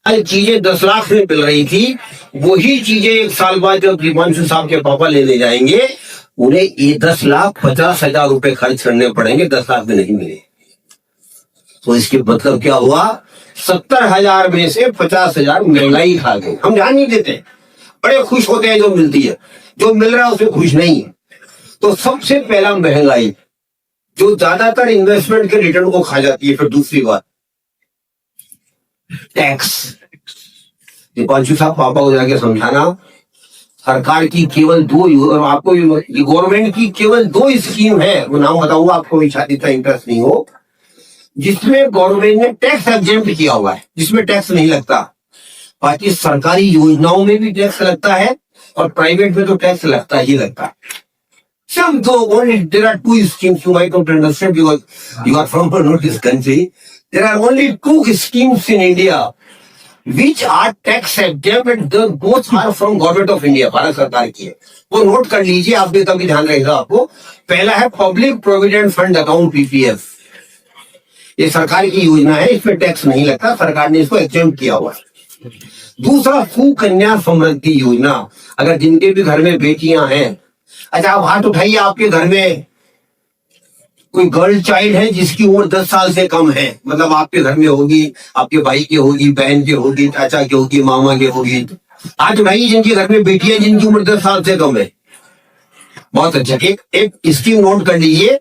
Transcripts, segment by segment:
चीजें 10 लाख में मिल रही थी, वही चीजें 1 साल बाद जब हिमांशु साहब के पापा लेने जाएंगे, उन्हें ये 10,50,000 रुपए खर्च करने पड़ेंगे, 10 लाख में नहीं मिले। तो इसके मतलब क्या हुआ, 70,000 में से 50,000 महंगाई खा गई। हम ध्यान नहीं देते, बड़े खुश होते हैं जो मिलती है, जो मिल रहा है उसमें खुश नहीं है। तो सबसे पहला महंगाई जो ज्यादातर इन्वेस्टमेंट के रिटर्न को खा जाती है। फिर दूसरी बात टैक्स। दीपांशु साहब पापा को जाके समझाना, सरकार की केवल 2, आपको गवर्नमेंट की केवल 2 स्कीम है, वो नाम बताऊंगा आपको, शादी का इंटरेस्ट नहीं हो, जिसमें गवर्नमेंट ने टैक्स एग्जेम्प्ट किया हुआ है, जिसमें टैक्स नहीं लगता। बाकी सरकारी योजनाओं में भी टैक्स लगता है और प्राइवेट में तो टैक्स लगता ही लगता है। Some though only there are 2 schemes you might not understand because you are from not this country. There are only 2 schemes in India which are tax exempt and both are from government of India, Bharat सरकार की है। वो note कर लीजिए, आप भी तभी ध्यान रहेगा आपको। पहला है public provident fund account PPF, ये सरकार की योजना है, इसमें टैक्स नहीं लगता, सरकार ने इसको एग्जेम्प्ट किया हुआ है। दूसरा सुकन्या समृद्धि योजना, अगर जिनके भी घर में बेटियां हैं, अच्छा आप हाथ उठाइए, आपके घर में कोई गर्ल चाइल्ड है जिसकी उम्र 10 साल से कम है, मतलब आपके घर में होगी, आपके भाई की होगी, बहन की होगी, चाचा की होगी, मामा की होगी, हाथ उठाइए जिनके घर में बेटियां जिनकी उम्र 10 साल से कम है। बहुत अच्छा, एक स्कीम नोट कर लीजिए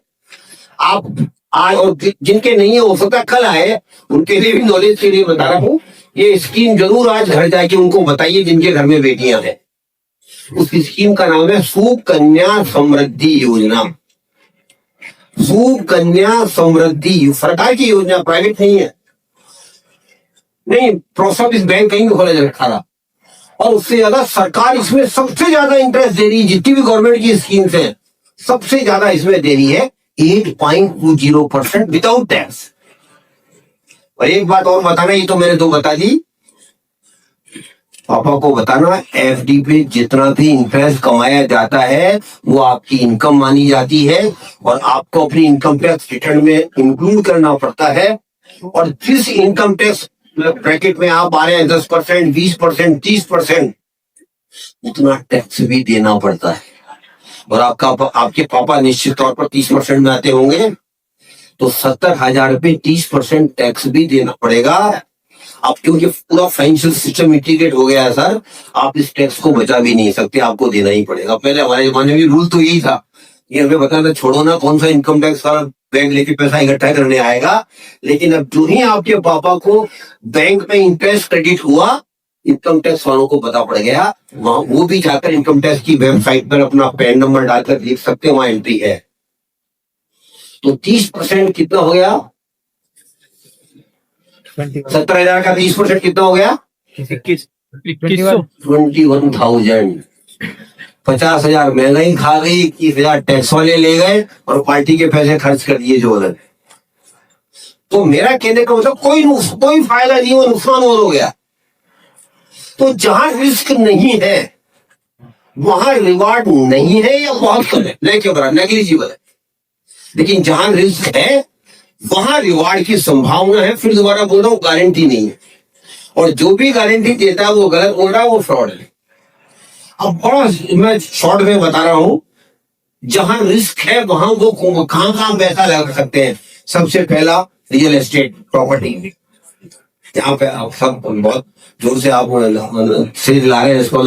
आप आज, और जिनके नहीं है हो सकता कल आए, उनके लिए भी नॉलेज के लिए बता रहा हूँ, ये स्कीम जरूर आज घर जाके उनको बताइए जिनके घर में बेटियां हैं। उस स्कीम का नाम है सुकन्या समृद्धि योजना। सुकन्या समृद्धि सरकार की योजना, प्राइवेट नहीं है, नहीं पोस्ट ऑफिस बैंक कहीं भी खोला जा रखा था। और उससे ज्यादा सरकार इसमें सबसे ज्यादा इंटरेस्ट दे रही है, जितनी भी गवर्नमेंट की स्कीम्स हैं सबसे ज्यादा इसमें दे रही है 8.20% विदाउट टैक्स। और एक बात और बताना, ये तो मैंने 2 बता दी, पापा को बताना, एफडी पे जितना भी इंटरेस्ट कमाया जाता है वो आपकी इनकम मानी जाती है और आपको अपनी इनकम टैक्स रिटर्न में इंक्लूड करना पड़ता है। और जिस इनकम टैक्स ब्रैकेट में आप आ रहे हैं 10%, 20%, 30%, उतना टैक्स भी देना पड़ता है। और आपके पापा निश्चित तौर पर 30% में आते होंगे, तो 70,000 पे 30% टैक्स भी देना पड़ेगा। अब क्योंकि पूरा फाइनेंशियल सिस्टम इंटीग्रेट हो गया है सर, आप इस टैक्स को बचा भी नहीं सकते, आपको देना ही पड़ेगा। पहले हमारे जमाने में रूल तो यही था, ये हमें बताना छोड़ो ना, कौन सा इनकम टैक्स का बैंक लेके पैसा इकट्ठा करने आएगा। लेकिन अब जो ही आपके पापा को बैंक में इंटरेस्ट क्रेडिट हुआ, इनकम टैक्स वालों को पता पड़ गया, वहां वो भी जाकर इनकम टैक्स की वेबसाइट पर अपना पैन नंबर डालकर देख सकते हैं, वहां एंट्री है। तो 30% कितना हो गया, 70,000 का 30% कितना हो गया, 21,000। 50,000 महंगाई खा गई, 21,000 टैक्स वाले ले गए और पार्टी के पैसे खर्च कर दिए जो अलग। तो मेरा कहने का मतलब कोई फायदा नहीं हो, नुकसान और हो गया। तो जहां रिस्क नहीं है वहां रिवार्ड नहीं है या बहुत कम है, नेग्लिजिबल है। लेकिन जहां रिस्क है वहां रिवार्ड की संभावना है। फिर दोबारा बोल रहा हूं, गारंटी नहीं है, और जो भी गारंटी देता है वो गलत बोल रहा है, वो फ्रॉड है। अब बड़ा मैं शॉर्ट में बता रहा हूं, जहां रिस्क है वहां वो कहां पैसा लगा सकते हैं। सबसे पहला रियल एस्टेट प्रॉपर्टी, यहाँ पे आप सब बहुत जोर से आप सिर ला रहे हैं इसको।